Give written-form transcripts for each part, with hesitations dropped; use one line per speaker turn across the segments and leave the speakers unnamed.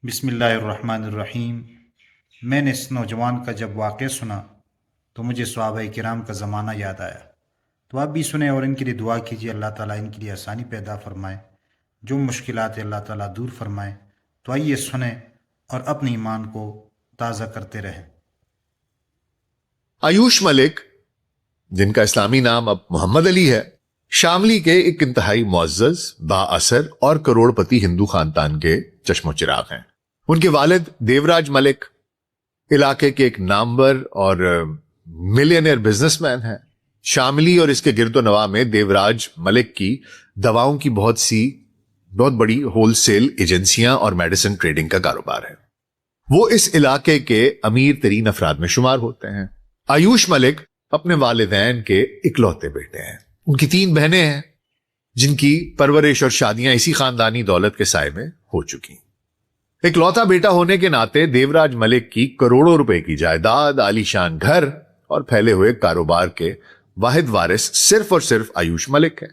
بسم اللہ الرحمن الرحیم۔ میں نے اس نوجوان کا جب واقعہ سنا تو مجھے صحابہ کرام کا زمانہ یاد آیا۔ تو آپ بھی سنیں اور ان کے لیے دعا کیجیے، اللہ تعالیٰ ان کے لیے آسانی پیدا فرمائے، جو مشکلات اللہ تعالیٰ دور فرمائے۔ تو آئیے سنیں اور اپنے ایمان کو تازہ کرتے رہیں۔
آیوش ملک، جن کا اسلامی نام اب محمد علی ہے، شاملی کے ایک انتہائی معزز، با اثر اور کروڑ پتی ہندو خاندان کے چشم و چراغ ہیں۔ ان کے والد دیوراج ملک علاقے کے ایک نامور اور ملینئر بزنس مین ہیں۔ شاملی اور اس کے گرد و نواح میں دیوراج ملک کی دواؤں کی بہت بڑی ہول سیل ایجنسیاں اور میڈیسن ٹریڈنگ کا کاروبار ہے۔ وہ اس علاقے کے امیر ترین افراد میں شمار ہوتے ہیں۔ آیوش ملک اپنے والدین کے اکلوتے بیٹے ہیں۔ ان کی 3 بہنیں ہیں جن کی پرورش اور شادیاں اسی خاندانی دولت کے سائے میں ہو چکی۔ اکلوتا بیٹا ہونے کے ناطے دیوراج ملک کی کروڑوں روپے کی جائیداد، عالیشان گھر اور پھیلے ہوئے کاروبار کے واحد وارث صرف اور صرف آیوش ملک ہے۔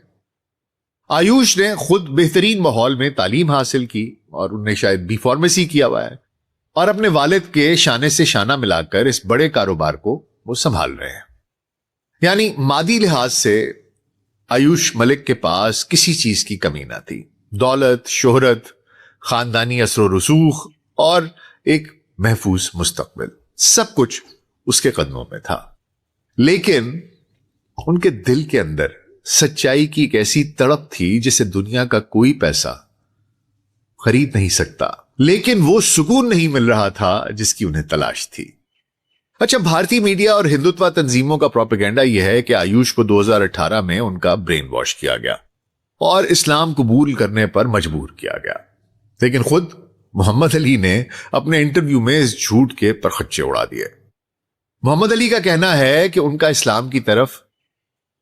آیوش نے خود بہترین ماحول میں تعلیم حاصل کی اور انہوں نے شاید بی فارمیسی کیا ہوا ہے، اور اپنے والد کے شانے سے شانہ ملا کر اس بڑے کاروبار کو وہ سنبھال رہے ہیں۔ یعنی مادی لحاظ سے آیوش ملک کے پاس کسی چیز کی کمی نہ تھی۔ دولت، شہرت، خاندانی اثر و رسوخ اور ایک محفوظ مستقبل، سب کچھ اس کے قدموں میں تھا۔ لیکن ان کے دل کے اندر سچائی کی ایک ایسی تڑپ تھی جسے دنیا کا کوئی پیسہ خرید نہیں سکتا، لیکن وہ سکون نہیں مل رہا تھا جس کی انہیں تلاش تھی۔ اچھا، بھارتی میڈیا اور ہندوتوا تنظیموں کا پروپیگنڈا یہ ہے کہ آیوش کو 2018 میں ان کا برین واش کیا گیا اور اسلام قبول کرنے پر مجبور کیا گیا، لیکن خود محمد علی نے اپنے انٹرویو میں اس جھوٹ کے پرخچے اڑا دیے۔ محمد علی کا کہنا ہے کہ ان کا اسلام کی طرف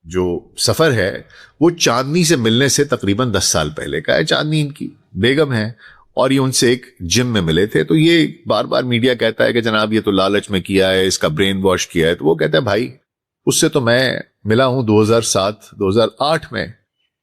جو سفر ہے وہ چاندنی سے ملنے سے تقریباً 10 سال پہلے کا ہے۔ چاندنی ان کی بیگم ہے اور یہ ان سے ایک جم میں ملے تھے۔ تو یہ بار بار میڈیا کہتا ہے کہ جناب یہ تو لالچ میں کیا ہے، اس کا برین واش کیا ہے۔ تو وہ کہتا ہے بھائی اس سے تو میں ملا ہوں 2007-2008 میں،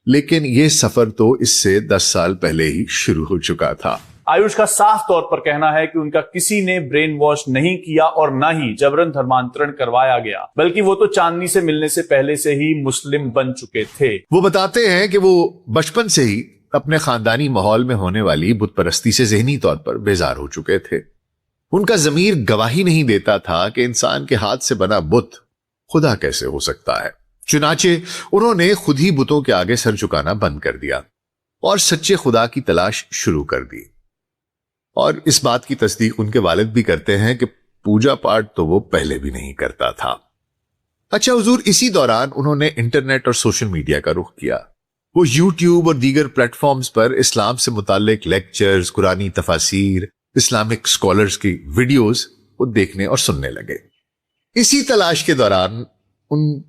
لیکن یہ سفر تو اس سے 10 سال پہلے ہی شروع ہو چکا تھا۔
آیوش کا صاف طور پر کہنا ہے کہ ان کا کسی نے برین واش نہیں کیا اور نہ ہی جبرن دھرمانترن کروایا گیا، بلکہ وہ تو چاندنی سے ملنے سے پہلے سے ہی مسلم بن چکے تھے۔
وہ بتاتے ہیں کہ وہ بچپن سے ہی اپنے خاندانی ماحول میں ہونے والی بت پرستی سے ذہنی طور پر بیزار ہو چکے تھے۔ ان کا ضمیر گواہی نہیں دیتا تھا کہ انسان کے ہاتھ سے بنا بت خدا کیسے ہو سکتا ہے۔ چنانچہ انہوں نے خود ہی بتوں کے آگے سر جھکانا بند کر دیا اور سچے خدا کی تلاش شروع کر دی۔ اور اس بات کی تصدیق ان کے والد بھی کرتے ہیں کہ پوجا پاٹ تو وہ پہلے بھی نہیں کرتا تھا۔ اچھا حضور، اسی دوران انہوں نے انٹرنیٹ اور سوشل میڈیا کا رخ کیا۔ وہ یوٹیوب اور دیگر پلیٹ فارمز پر اسلام سے متعلق لیکچرز، قرآنی تفاسیر، اسلامک سکولرز کی ویڈیوز وہ دیکھنے اور سننے لگے۔ اسی تلاش کے دوران ان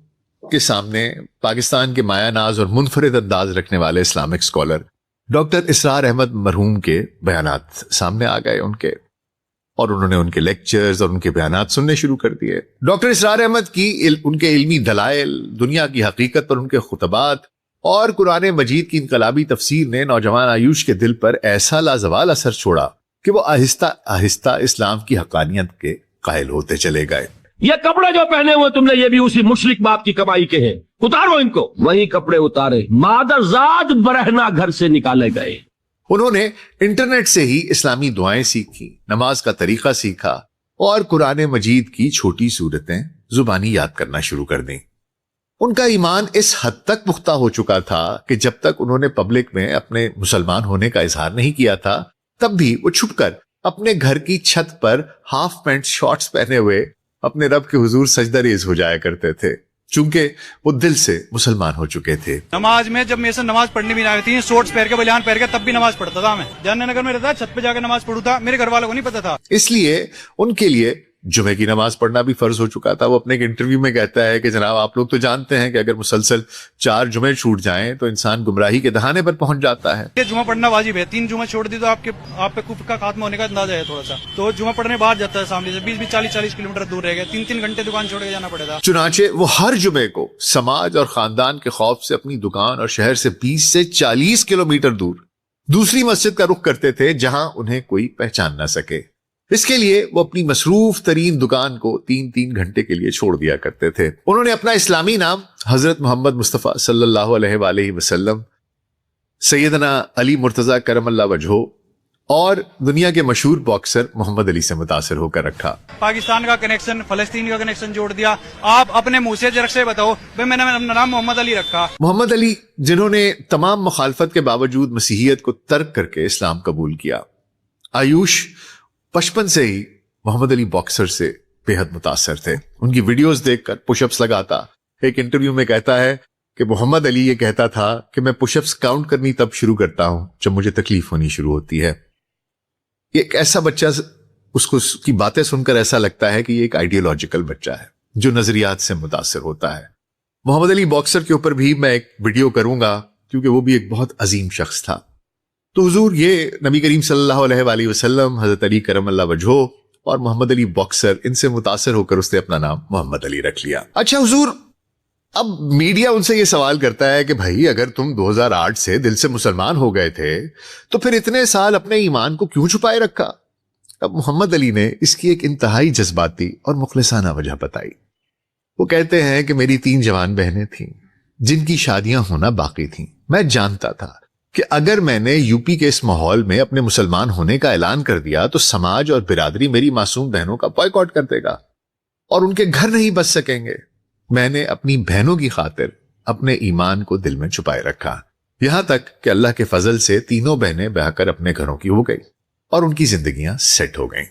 کے سامنے پاکستان کے مایہ ناز اور منفرد انداز رکھنے والے اسلامک سکولر ڈاکٹر اسرار احمد مرحوم کے بیانات سامنے آ گئے ان کے، اور انہوں نے ان کے لیکچرز اور ان کے بیانات سننے شروع کر دیے۔ ڈاکٹر اسرار احمد کی ان کے علمی دلائل، دنیا کی حقیقت پر ان کے خطبات اور قرآن مجید کی انقلابی تفسیر نے نوجوان آیوش کے دل پر ایسا لازوال اثر چھوڑا کہ وہ آہستہ آہستہ اسلام کی حقانیت کے قائل ہوتے چلے گئے۔
یہ کپڑے جو پہنے ہوئے تم نے یہ بھی اسی مشرک باپ کی کمائی کے ہیں، اتارو ان کو۔ وہی کپڑے اتارے، مادر ذات برہنہ گھر سے نکالے گئے۔
انہوں نے انٹرنیٹ سے ہی اسلامی دعائیں سیکھی، نماز کا طریقہ سیکھا اور قرآن مجید کی چھوٹی سورتیں زبانی یاد کرنا شروع کر دیں۔ ان کا ایمان اس حد تک پختہ ہو چکا تھا کہ جب تک انہوں نے پبلک میں اپنے مسلمان ہونے کا اظہار نہیں کیا تھا، تب بھی وہ چھپ کر اپنے گھر کی چھت پر ہاف پینٹ شارٹس پہنے ہوئے اپنے رب کے حضور سجدہ ریز ہو جایا کرتے تھے، چونکہ وہ دل سے مسلمان ہو چکے تھے۔
نماز میں جب میرے سے نماز پڑھنی بھی نہ آتی تھی، شورٹس پہن کے بلیان پہن کے تب بھی نماز پڑھتا تھا۔ میں جان نگر میں رہتا، چھت پہ جا کے نماز پڑھوں تھا، میرے گھر والوں کو نہیں پتا تھا۔
اس لیے ان کے لیے جمعے کی نماز پڑھنا بھی فرض ہو چکا تھا۔ وہ اپنے ایک انٹرویو میں کہتا ہے کہ جناب آپ لوگ تو جانتے ہیں کہ اگر مسلسل 4 جمعے چھوٹ جائیں تو انسان گمراہی کے دہانے پر پہنچ جاتا ہے۔
یہ جمعہ پڑھنا واجب ہے، 3 جمعہ چھوڑ دی تو آپ پہ کفر کا خاتمہ ہونے کا اندازہ ہے تھوڑا سا۔ تو جمعہ پڑھنے باہر جاتا ہے، سامنے سے 20 40 کلومیٹر دور رہ گیا، 3 گھنٹے دکان چھوڑ کے جانا پڑے گا۔
چنانچہ وہ ہر جمعے کو سماج اور خاندان کے خوف سے اپنی دکان اور شہر سے 20 سے 40 کلومیٹر دور دوسری مسجد کا رخ کرتے تھے جہاں انہیں کوئی پہچان نہ سکے. اس کے لیے وہ اپنی مصروف ترین دکان کو 3 گھنٹے کے لیے چھوڑ دیا کرتے تھے. انہوں نے اپنا اسلامی نام حضرت محمد مصطفیٰ صلی اللہ علیہ وآلہ وسلم، سیدنا علی مرتضی کرم اللہ وجہہ اور دنیا کے مشہور باکسر محمد علی سے متاثر ہو کر رکھا.
پاکستان کا کنیکشن، فلسطین کا کنیکشن جوڑ دیا. آپ اپنے منہ سے جرک سے بتاؤ بھائی میں نے اپنا نام محمد علی رکھا.
محمد علی جنہوں نے تمام مخالفت کے باوجود مسیحیت کو ترک کر کے اسلام قبول کیا. آیوش بچپن سے ہی محمد علی باکسر سے بے حد متاثر تھے. ان کی ویڈیوز دیکھ کر پش اپس لگاتا. ایک انٹرویو میں کہتا ہے کہ محمد علی یہ کہتا تھا کہ میں پش اپس کاؤنٹ کرنی تب شروع کرتا ہوں جب مجھے تکلیف ہونی شروع ہوتی ہے. یہ ایک ایسا بچہ، اس کی باتیں سن کر ایسا لگتا ہے کہ یہ ایک آئیڈیالوجیکل بچہ ہے جو نظریات سے متاثر ہوتا ہے. محمد علی باکسر کے اوپر بھی میں ایک ویڈیو کروں گا کیونکہ وہ بھی ایک بہت عظیم شخص تھا. تو حضور یہ نبی کریم صلی اللہ علیہ وآلہ وسلم، حضرت علی کرم اللہ وجہہ اور محمد علی باکسر، ان سے متاثر ہو کر اس نے اپنا نام محمد علی رکھ لیا. اچھا حضور، اب میڈیا ان سے یہ سوال کرتا ہے کہ بھائی اگر تم 2008 سے دل سے مسلمان ہو گئے تھے تو پھر اتنے سال اپنے ایمان کو کیوں چھپائے رکھا؟ اب محمد علی نے اس کی ایک انتہائی جذباتی اور مخلصانہ وجہ بتائی. وہ کہتے ہیں کہ میری 3 جوان بہنیں تھیں جن کی شادیاں ہونا باقی تھیں. میں جانتا تھا کہ اگر میں نے یو پی کے اس ماحول میں اپنے مسلمان ہونے کا اعلان کر دیا تو سماج اور برادری میری معصوم بہنوں کا بائیکاٹ کر دے گا اور ان کے گھر نہیں بچ سکیں گے. میں نے اپنی بہنوں کی خاطر اپنے ایمان کو دل میں چھپائے رکھا، یہاں تک کہ اللہ کے فضل سے تینوں بہنیں بہا کر اپنے گھروں کی ہو گئی اور ان کی زندگیاں سیٹ ہو گئیں.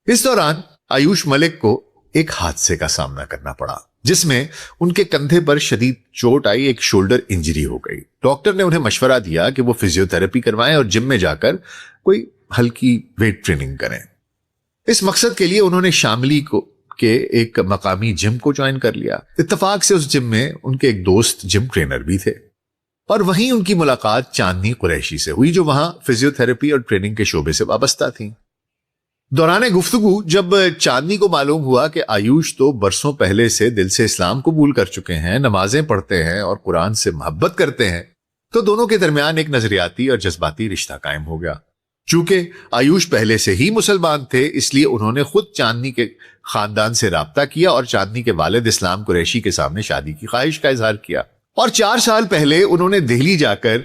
اس دوران آیوش ملک کو ایک حادثے کا سامنا کرنا پڑا جس میں ان کے کندھے پر شدید چوٹ آئی، ایک شولڈر انجری ہو گئی. ڈاکٹر نے انہیں مشورہ دیا کہ وہ فزیو تھراپی کروائیں اور جم میں جا کر کوئی ہلکی ویٹ ٹریننگ کریں. اس مقصد کے لیے انہوں نے شاملی کے ایک مقامی جم کو جوائن کر لیا. اتفاق سے اس جم میں ان کے ایک دوست جم ٹرینر بھی تھے اور وہیں ان کی ملاقات چاندنی قریشی سے ہوئی جو وہاں فزیو تھراپی اور ٹریننگ کے شعبے سے وابستہ تھیں. دوران گفتگو جب چاندنی کو معلوم ہوا کہ آیوش تو برسوں پہلے سے دل سے اسلام قبول کر چکے ہیں، نمازیں پڑھتے ہیں اور قرآن سے محبت کرتے ہیں، تو دونوں کے درمیان ایک نظریاتی اور جذباتی رشتہ قائم ہو گیا. چونکہ آیوش پہلے سے ہی مسلمان تھے اس لیے انہوں نے خود چاندنی کے خاندان سے رابطہ کیا اور چاندنی کے والد اسلام قریشی کے سامنے شادی کی خواہش کا اظہار کیا. اور 4 سال پہلے انہوں نے دہلی جا کر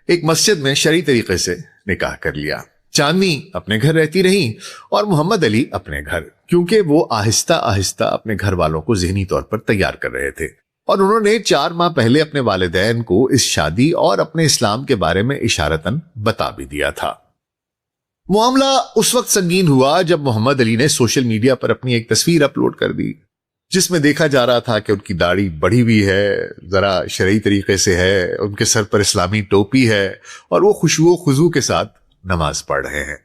ایک مسجد میں شرعی طریقے سے نکاح کر لیا. چاندنی اپنے گھر رہتی رہیں اور محمد علی اپنے گھر، کیونکہ وہ آہستہ آہستہ اپنے گھر والوں کو ذہنی طور پر تیار کر رہے تھے. اور انہوں نے 4 ماہ پہلے اپنے والدین کو اس شادی اور اپنے اسلام کے بارے میں اشارتاً بتا بھی دیا تھا. معاملہ اس وقت سنگین ہوا جب محمد علی نے سوشل میڈیا پر اپنی ایک تصویر اپلوڈ کر دی جس میں دیکھا جا رہا تھا کہ ان کی داڑھی بڑھی ہوئی ہے، ذرا شرعی طریقے سے ہے، ان کے سر پر اسلامی ٹوپی ہے اور وہ خشوع و خضوع کے ساتھ نماز پڑھ رہے ہیں.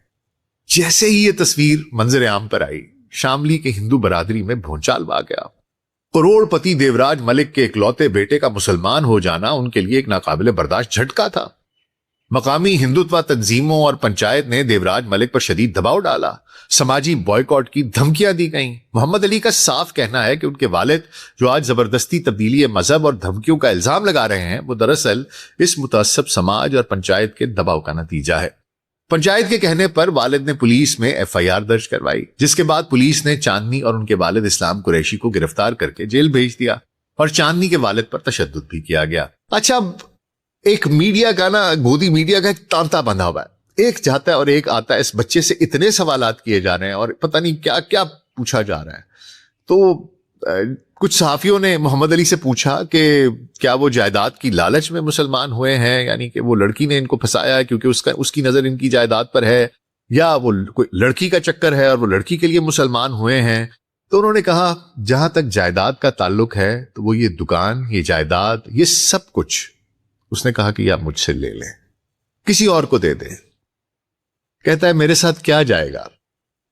جیسے ہی یہ تصویر منظر عام پر آئی، شاملی کے ہندو برادری میں بھونچال آ گیا. کروڑ پتی دیوراج ملک کے اکلوتے بیٹے کا مسلمان ہو جانا ان کے لیے ایک ناقابل برداشت جھٹکا تھا. مقامی ہندوتوا تنظیموں اور پنچایت نے دیوراج ملک پر شدید دباؤ ڈالا، سماجی بائیکاٹ کی دھمکیاں دی گئیں. محمد علی کا صاف کہنا ہے کہ ان کے والد جو آج زبردستی تبدیلی مذہب اور دھمکیوں کا الزام لگا رہے ہیں وہ دراصل اس متعصب سماج اور پنچایت کے دباؤ کا نتیجہ ہے. پنچایت کے کہنے پر والد نے پولیس میں FIR درج کروائی جس کے بعد پولیس نے چاندنی اور ان کے والد اسلام قریشی کو گرفتار کر کے جیل بھیج دیا اور چاندنی کے والد پر تشدد بھی کیا گیا. اچھا، اب ایک میڈیا کا گودی میڈیا کا ایک تانتا بندھا ہوا ہے، ایک جاتا ہے اور ایک آتا ہے. اس بچے سے اتنے سوالات کیے جا رہے ہیں اور پتہ نہیں کیا کیا پوچھا جا رہا ہے. تو کچھ صحافیوں نے محمد علی سے پوچھا کہ کیا وہ جائیداد کی لالچ میں مسلمان ہوئے ہیں، یعنی کہ وہ لڑکی نے ان کو پھنسایا ہے کیونکہ اس کی نظر ان کی جائیداد پر ہے، یا وہ کوئی لڑکی کا چکر ہے اور وہ لڑکی کے لیے مسلمان ہوئے ہیں. تو انہوں نے کہا جہاں تک جائیداد کا تعلق ہے تو وہ یہ دکان، یہ جائیداد، یہ سب کچھ اس نے کہا کہ یہ آپ مجھ سے لے لیں، کسی اور کو دے دیں. کہتا ہے میرے ساتھ کیا جائے گا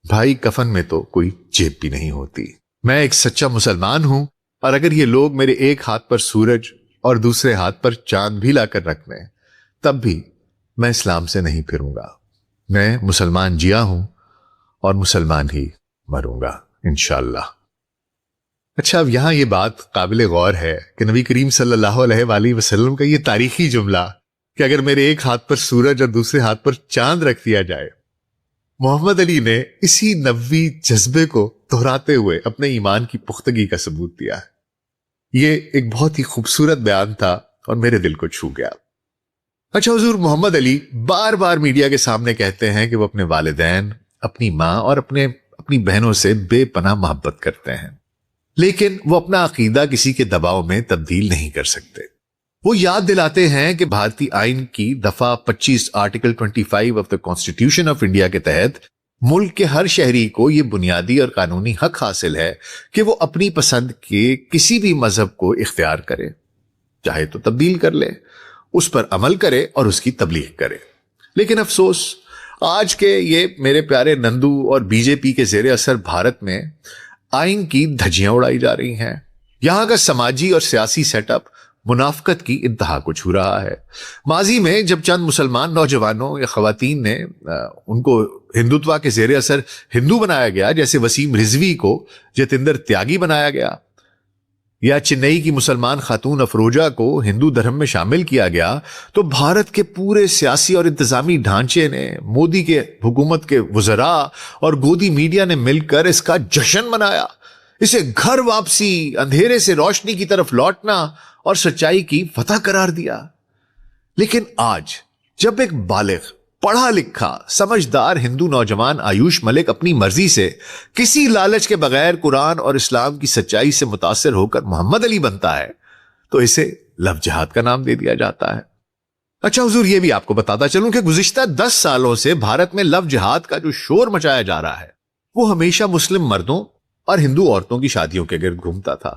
بھائی، کفن میں تو کوئی جیب بھی نہیں ہوتی. میں ایک سچا مسلمان ہوں اور اگر یہ لوگ میرے ایک ہاتھ پر سورج اور دوسرے ہاتھ پر چاند بھی لا کر رکھ لیں تب بھی میں اسلام سے نہیں پھروں گا. میں مسلمان جیا ہوں اور مسلمان ہی مروں گا انشاءاللہ. اچھا، اب یہاں یہ بات قابل غور ہے کہ نبی کریم صلی اللہ علیہ وآلہ وسلم کا یہ تاریخی جملہ کہ اگر میرے ایک ہاتھ پر سورج اور دوسرے ہاتھ پر چاند رکھ دیا جائے. محمد علی نے اسی نبوی جذبے کو دہراتے ہوئے اپنے ایمان کی پختگی کا ثبوت دیا ہے. یہ ایک بہت ہی خوبصورت بیان تھا اور میرے دل کو چھو گیا. اچھا حضور، محمد علی بار بار میڈیا کے سامنے کہتے ہیں کہ وہ اپنے والدین، اپنی ماں اور اپنی بہنوں سے بے پناہ محبت کرتے ہیں، لیکن وہ اپنا عقیدہ کسی کے دباؤ میں تبدیل نہیں کر سکتے. وہ یاد دلاتے ہیں کہ بھارتی آئین کی دفعہ 25 article 25 of the constitution of India کے تحت ملک کے ہر شہری کو یہ بنیادی اور قانونی حق حاصل ہے کہ وہ اپنی پسند کے کسی بھی مذہب کو اختیار کرے، چاہے تو تبدیل کر لے، اس پر عمل کرے اور اس کی تبلیغ کرے. لیکن افسوس، آج کے یہ میرے پیارے نندو اور بی جے پی کے زیر اثر بھارت میں آئین کی دھجیاں اڑائی جا رہی ہیں. یہاں کا سماجی اور سیاسی سیٹ اپ منافقت کی انتہا کو چھو رہا ہے. ماضی میں جب چند مسلمان نوجوانوں یا خواتین نے ان کو ہندوتوا کے زیر اثر ہندو بنایا گیا، جیسے وسیم رضوی کو جتندر تیاگی بنایا گیا، یا چنئی کی مسلمان خاتون افروجہ کو ہندو دھرم میں شامل کیا گیا، تو بھارت کے پورے سیاسی اور انتظامی ڈھانچے نے، مودی کے حکومت کے وزراء اور گودی میڈیا نے مل کر اس کا جشن منایا. اسے گھر واپسی، اندھیرے سے روشنی کی طرف لوٹنا اور سچائی کی فتح قرار دیا. لیکن آج جب ایک بالغ، پڑھا لکھا، سمجھدار ہندو نوجوان آیوش ملک اپنی مرضی سے کسی لالچ کے بغیر قرآن اور اسلام کی سچائی سے متاثر ہو کر محمد علی بنتا ہے، تو اسے لو جہاد کا نام دے دیا جاتا ہے. اچھا حضور، یہ بھی آپ کو بتاتا چلوں کہ گزشتہ 10 سالوں سے بھارت میں لو جہاد کا جو شور مچایا جا رہا ہے وہ ہمیشہ مسلم مردوں اور ہندو عورتوں کی شادیوں کے گرد گھومتا تھا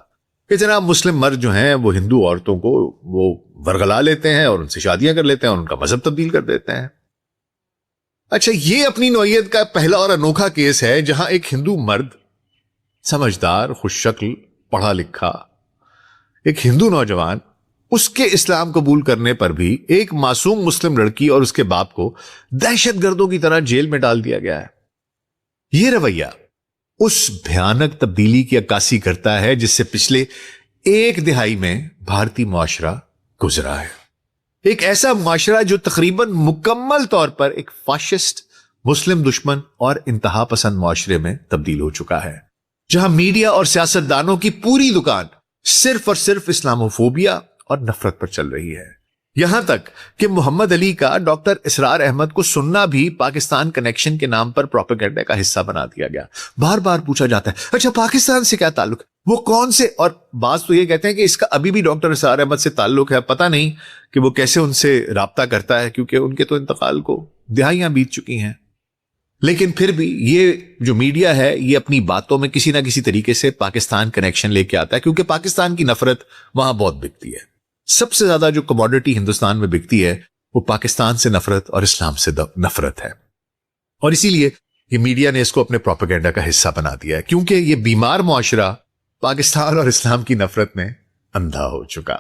کہ جناب مسلم مرد جو ہیں وہ ہندو عورتوں کو وہ ورغلا لیتے ہیں اور ان سے شادیاں کر لیتے ہیں اور ان کا مذہب تبدیل کر دیتے ہیں. اچھا، یہ اپنی نوعیت کا پہلا اور انوکھا کیس ہے جہاں ایک ہندو مرد، سمجھدار، خوش شکل، پڑھا لکھا، ایک ہندو نوجوان، اس کے اسلام قبول کرنے پر بھی ایک معصوم مسلم لڑکی اور اس کے باپ کو دہشت گردوں کی طرح جیل میں ڈال دیا گیا ہے. یہ رویہ اس بھیانک تبدیلی کی عکاسی کرتا ہے جس سے پچھلے 1 دہائی میں بھارتی معاشرہ گزرا ہے. ایک ایسا معاشرہ جو تقریباً مکمل طور پر ایک فاشسٹ، مسلم دشمن اور انتہا پسند معاشرے میں تبدیل ہو چکا ہے، جہاں میڈیا اور سیاستدانوں کی پوری دکان صرف اور صرف اسلاموفوبیا اور نفرت پر چل رہی ہے. یہاں تک کہ محمد علی کا ڈاکٹر اسرار احمد کو سننا بھی پاکستان کنیکشن کے نام پر پروپیگنڈا کا حصہ بنا دیا گیا. بار بار پوچھا جاتا ہے، اچھا پاکستان سے کیا تعلق، وہ کون سے، اور بعض تو یہ کہتے ہیں کہ اس کا ابھی بھی ڈاکٹر اسرار احمد سے تعلق ہے. پتہ نہیں کہ وہ کیسے ان سے رابطہ کرتا ہے، کیونکہ ان کے تو انتقال کو دہائیاں بیت چکی ہیں. لیکن پھر بھی یہ جو میڈیا ہے یہ اپنی باتوں میں کسی نہ کسی طریقے سے پاکستان کنیکشن لے کے آتا ہے، کیونکہ پاکستان کی نفرت وہاں بہت بکتی ہے. سب سے زیادہ جو کموڈٹی ہندوستان میں بکتی ہے وہ پاکستان سے نفرت اور اسلام سے نفرت ہے، اور اسی لیے یہ میڈیا نے اس کو اپنے پروپیگنڈا کا حصہ بنا دیا ہے، کیونکہ یہ بیمار معاشرہ پاکستان اور اسلام کی نفرت میں اندھا ہو چکا.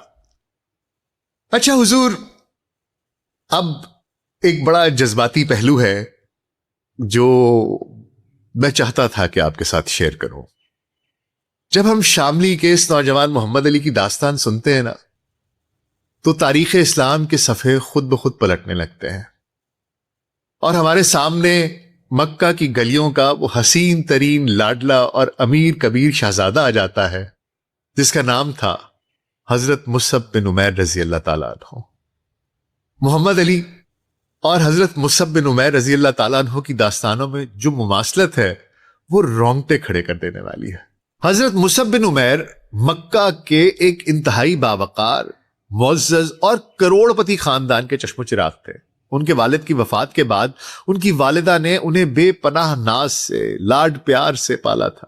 اچھا حضور، اب ایک بڑا جذباتی پہلو ہے جو میں چاہتا تھا کہ آپ کے ساتھ شیئر کروں. جب ہم شاملی کے اس نوجوان محمد علی کی داستان سنتے ہیں نا، تو تاریخ اسلام کے صفحے خود بخود پلٹنے لگتے ہیں، اور ہمارے سامنے مکہ کی گلیوں کا وہ حسین ترین لاڈلا اور امیر کبیر شہزادہ آ جاتا ہے جس کا نام تھا حضرت مصعب بن عمیر رضی اللہ تعالیٰ عنہ. محمد علی اور حضرت مصعب بن عمیر رضی اللہ تعالیٰ عنہ کی داستانوں میں جو مماثلت ہے وہ رونگٹے کھڑے کر دینے والی ہے. حضرت مصعب بن عمیر مکہ کے ایک انتہائی باوقار، معزز اور کروڑ پتی خاندان کے چشم و چراغ تھے. ان کے والد کی وفات کے بعد ان کی والدہ نے انہیں بے پناہ ناز سے، لاڈ پیار سے پالا تھا.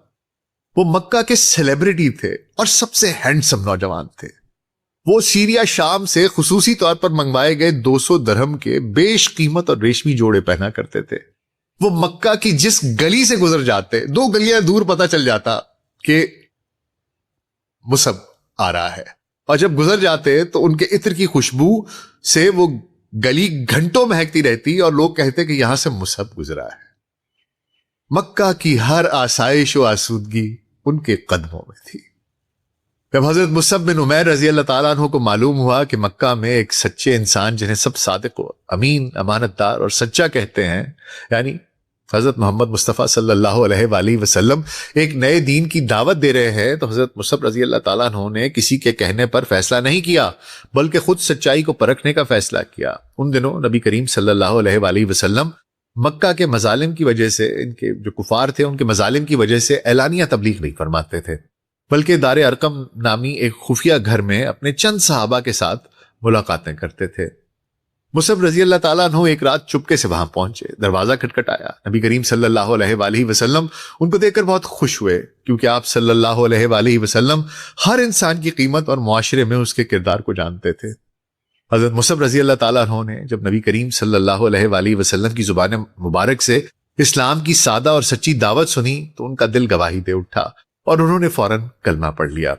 وہ مکہ کے سیلیبریٹی تھے اور سب سے ہینڈسم نوجوان تھے. وہ سیریا شام سے خصوصی طور پر منگوائے گئے 200 درہم کے بیش قیمت اور ریشمی جوڑے پہنا کرتے تھے. وہ مکہ کی جس گلی سے گزر جاتے، 2 گلیاں دور پتہ چل جاتا کہ مصعب آ رہا ہے، اور جب گزر جاتے تو ان کے عطر کی خوشبو سے وہ گلی گھنٹوں مہکتی رہتی اور لوگ کہتے کہ یہاں سے مصعب گزرا ہے. مکہ کی ہر آسائش و آسودگی ان کے قدموں میں تھی. جب حضرت مصعب بن عمیر رضی اللہ تعالیٰ عنہ کو معلوم ہوا کہ مکہ میں ایک سچے انسان جنہیں سب صادق و امین، امانت دار اور سچا کہتے ہیں، یعنی حضرت محمد مصطفیٰ صلی اللہ علیہ وآلہ وسلم ایک نئے دین کی دعوت دے رہے ہیں، تو حضرت مصعب رضی اللہ تعالیٰ عنہ نے کسی کے کہنے پر فیصلہ نہیں کیا بلکہ خود سچائی کو پرکھنے کا فیصلہ کیا۔ ان دنوں نبی کریم صلی اللہ علیہ وآلہ وسلم مکہ کے مظالم کی وجہ سے، ان کے جو کفار تھے ان کے مظالم کی وجہ سے اعلانیہ تبلیغ نہیں فرماتے تھے، بلکہ دار ارقم نامی ایک خفیہ گھر میں اپنے چند صحابہ کے ساتھ ملاقاتیں کرتے تھے۔ مصعب رضی اللہ تعالیٰ عنہ ایک رات چپکے سے وہاں پہنچے، دروازہ کھٹکھٹایا۔ نبی کریم صلی اللہ علیہ وآلہ وسلم ان کو دیکھ کر بہت خوش ہوئے، کیونکہ آپ صلی اللہ علیہ وآلہ وسلم ہر انسان کی قیمت اور معاشرے میں اس کے کردار کو جانتے تھے۔ حضرت مصعب رضی اللہ تعالیٰ عنہ نے جب نبی کریم صلی اللہ علیہ وآلہ وسلم کی زبان مبارک سے اسلام کی سادہ اور سچی دعوت سنی تو ان کا دل گواہی دے اٹھا اور انہوں نے فوراً کلمہ پڑھ لیا،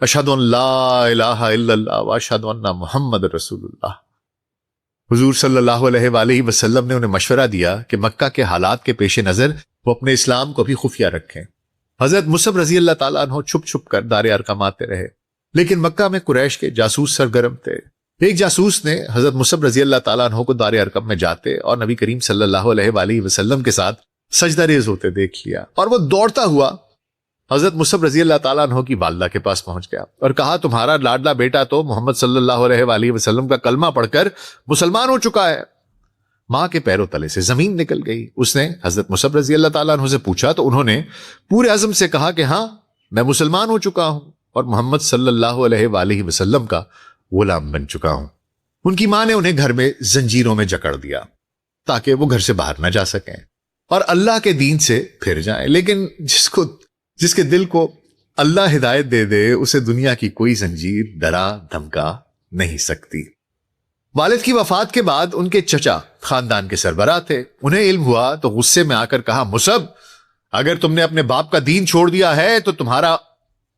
اشہد ان لا الہ الا اللہ واشہد ان محمد رسول اللہ۔ حضور صلی اللہ علیہ وآلہ وسلم نے انہیں مشورہ دیا کہ مکہ کے حالات کے پیش نظر وہ اپنے اسلام کو بھی خفیہ رکھیں۔ حضرت مصعب رضی اللہ تعالیٰ عنہ چھپ چھپ کر دار ارقم آتے رہے، لیکن مکہ میں قریش کے جاسوس سرگرم تھے۔ ایک جاسوس نے حضرت مصعب رضی اللہ تعالیٰ عنہ کو دار ارقم میں جاتے اور نبی کریم صلی اللہ علیہ وآلہ وسلم کے ساتھ سجدہ ریز ہوتے دیکھ لیا، اور وہ دوڑتا ہوا حضرت مصعب رضی اللہ تعالیٰ عنہ کی والدہ کے پاس پہنچ گیا اور کہا، تمہارا لاڈلا بیٹا تو محمد صلی اللہ علیہ وآلہ وسلم کا کلمہ پڑھ کر مسلمان ہو چکا ہے۔ ماں کے پیروں تلے سے زمین نکل گئی۔ اس نے حضرت مصعب رضی اللہ تعالیٰ عنہ سے پوچھا تو انہوں نے پورے عزم سے کہا کہ ہاں، میں مسلمان ہو چکا ہوں اور محمد صلی اللہ علیہ وآلہ وسلم کا غلام بن چکا ہوں۔ ان کی ماں نے انہیں گھر میں زنجیروں میں جکڑ دیا تاکہ وہ گھر سے باہر نہ جا سکیں اور اللہ کے دین سے پھر جائیں، لیکن جس کے دل کو اللہ ہدایت دے دے اسے دنیا کی کوئی زنجیر ڈرا دھمکا نہیں سکتی۔ والد کی وفات کے بعد ان کے چچا خاندان کے سربراہ تھے، انہیں علم ہوا تو غصے میں آ کر کہا، مصعب، اگر تم نے اپنے باپ کا دین چھوڑ دیا ہے تو تمہارا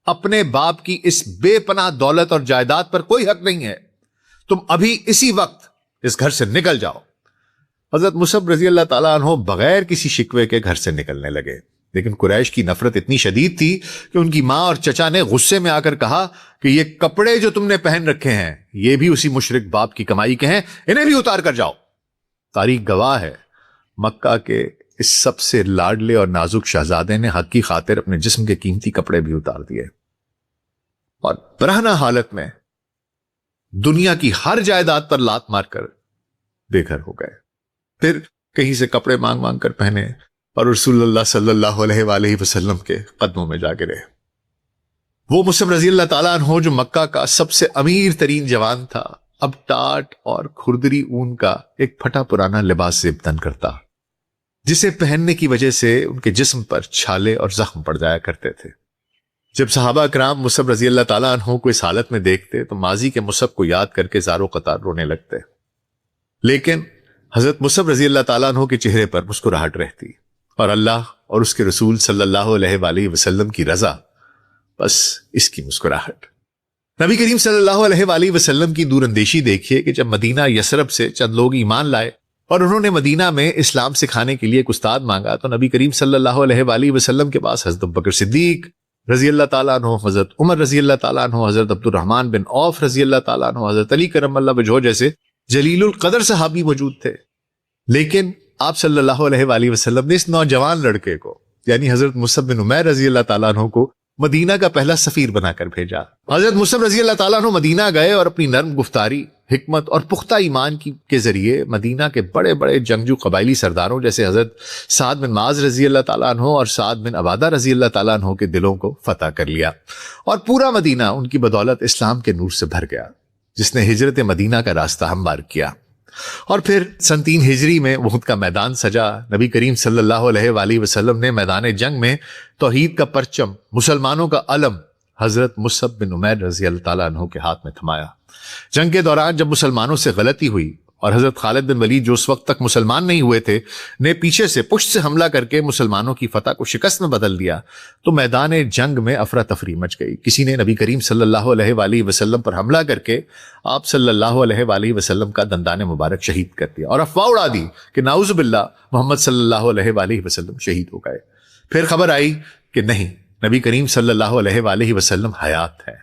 اپنے باپ کی اس بے پناہ دولت اور جائیداد پر کوئی حق نہیں ہے، تم ابھی اسی وقت اس گھر سے نکل جاؤ۔ حضرت مصعب رضی اللہ تعالیٰ عنہ بغیر کسی شکوے کے گھر سے نکلنے لگے، لیکن قریش کی نفرت اتنی شدید تھی کہ ان کی ماں اور چچا نے غصے میں آ کر کہا کہ یہ کپڑے جو تم نے پہن رکھے ہیں یہ بھی اسی مشرک باپ کی کمائی کے ہیں، انہیں بھی اتار کر جاؤ۔ تاریخ گواہ ہے، مکہ کے اس سب سے لاڈلے اور نازک شہزادے نے حق کی خاطر اپنے جسم کے قیمتی کپڑے بھی اتار دیے اور برہنہ حالت میں دنیا کی ہر جائیداد پر لات مار کر بے گھر ہو گئے، پھر کہیں سے کپڑے مانگ مانگ کر پہنے اور رسول اللہ صلی اللہ علیہ وآلہ وسلم کے قدموں میں جا گرے۔ وہ مصعب رضی اللہ تعالیٰ عنہ جو مکہ کا سب سے امیر ترین جوان تھا، اب ٹاٹ اور کھردری اون کا ایک پھٹا پرانا لباس زیب تن کرتا، جسے پہننے کی وجہ سے ان کے جسم پر چھالے اور زخم پڑ جایا کرتے تھے۔ جب صحابہ کرام مصعب رضی اللہ تعالیٰ عنہ کو اس حالت میں دیکھتے تو ماضی کے مصعب کو یاد کر کے زار و قطار رونے لگتے، لیکن حضرت مصعب رضی اللہ تعالیٰ عنہ کے چہرے پر مسکراہٹ رہتی اور اللہ اور اس کے رسول صلی اللہ علیہ وآلہ وسلم کی رضا، بس اس کی مسکراہٹ۔ نبی کریم صلی اللہ علیہ وآلہ وسلم کی دور اندیشی دیکھیے کہ جب مدینہ یثرب سے چند لوگ ایمان لائے اور انہوں نے مدینہ میں اسلام سکھانے کے لیے ایک استاد مانگا تو نبی کریم صلی اللہ علیہ وآلہ وسلم کے پاس حضرت بکر صدیق رضی اللہ تعالیٰ عنہ، حضرت عمر رضی اللہ تعالیٰ عنہ، حضرت عبد الرحمن بن عوف رضی اللہ تعالیٰ عنہ، حضرت علی کرم اللہ وجہہ جیسے جلیل القدر صحابی موجود تھے، لیکن آپ صلی اللہ علیہ وآلہ وسلم نے اس نوجوان لڑکے کو یعنی حضرت مصعب بن عمیر رضی اللہ تعالیٰ عنہ کو مدینہ کا پہلا سفیر بنا کر بھیجا۔ حضرت مصعب رضی اللہ تعالیٰ عنہ مدینہ گئے اور اپنی نرم گفتاری، حکمت اور پختہ ایمان کے ذریعے مدینہ کے بڑے بڑے جنگجو قبائلی سرداروں جیسے حضرت سعد بن معاذ رضی اللہ تعالیٰ عنہ اور سعد بن عبادہ رضی اللہ تعالیٰ عنہ کے دلوں کو فتح کر لیا، اور پورا مدینہ ان کی بدولت اسلام کے نور سے بھر گیا، جس نے ہجرت مدینہ کا راستہ ہموار کیا۔ اور پھر سن 3 ہجری میں احد کا میدان سجا۔ نبی کریم صلی اللہ علیہ وآلہ وسلم نے میدان جنگ میں توحید کا پرچم، مسلمانوں کا علم حضرت مصعب بن عمیر رضی اللہ تعالیٰ عنہ کے ہاتھ میں تھمایا۔ جنگ کے دوران جب مسلمانوں سے غلطی ہوئی اور حضرت خالد بن ولید جو اس وقت تک مسلمان نہیں ہوئے تھے نے پیچھے سے پشت سے حملہ کر کے مسلمانوں کی فتح کو شکست میں بدل دیا تو میدان جنگ میں افراتفری مچ گئی۔ کسی نے نبی کریم صلی اللہ علیہ وآلہ وسلم پر حملہ کر کے آپ صلی اللہ علیہ وآلہ وسلم کا دندان مبارک شہید کر دیا اور افواہ اڑا دی کہ نعوذ باللہ محمد صلی اللہ علیہ وآلہ وسلم شہید ہو گئے۔ پھر خبر آئی کہ نہیں، نبی کریم صلی اللہ علیہ وآلہ وسلم حیات ہے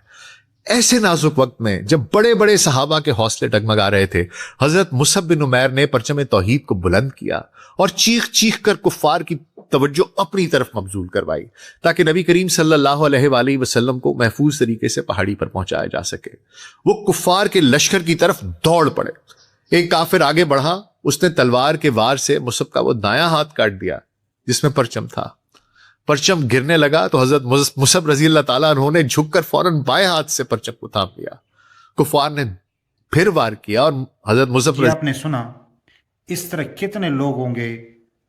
ایسے نازک وقت میں جب بڑے بڑے صحابہ کے حوصلے ڈگمگا رہے تھے، حضرت مصعب بن عمیر نے پرچم توحید کو بلند کیا اور چیخ چیخ کر کفار کی توجہ اپنی طرف مبذول کروائی تاکہ نبی کریم صلی اللہ علیہ وآلہ وسلم کو محفوظ طریقے سے پہاڑی پر پہنچایا جا سکے۔ وہ کفار کے لشکر کی طرف دوڑ پڑے۔ ایک کافر آگے بڑھا، اس نے تلوار کے وار سے مصعب کا وہ دایاں ہاتھ کاٹ دیا جس میں پرچم تھا۔ پرچم گرنے لگا تو حضرت مصعب رضی اللہ تعالیٰ عنہ نے جھک کر فوراً بائیں ہاتھ سے پرچم کو تھام لیا۔ کفار نے پھر وار کیا اور حضرت مصعب
آپ نے سنا اس طرح کتنے لوگ ہوں گے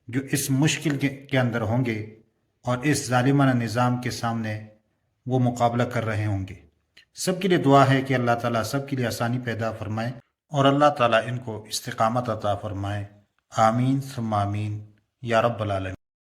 جو اس مشکل کے اندر ہوں گے اور اس ظالمانہ نظام کے سامنے وہ مقابلہ کر رہے ہوں گے۔ سب کے لیے دعا ہے کہ اللہ تعالیٰ سب کے لیے آسانی پیدا فرمائے اور اللہ تعالیٰ ان کو استقامت عطا فرمائے۔ آمین ثم آمین یا رب العالمین۔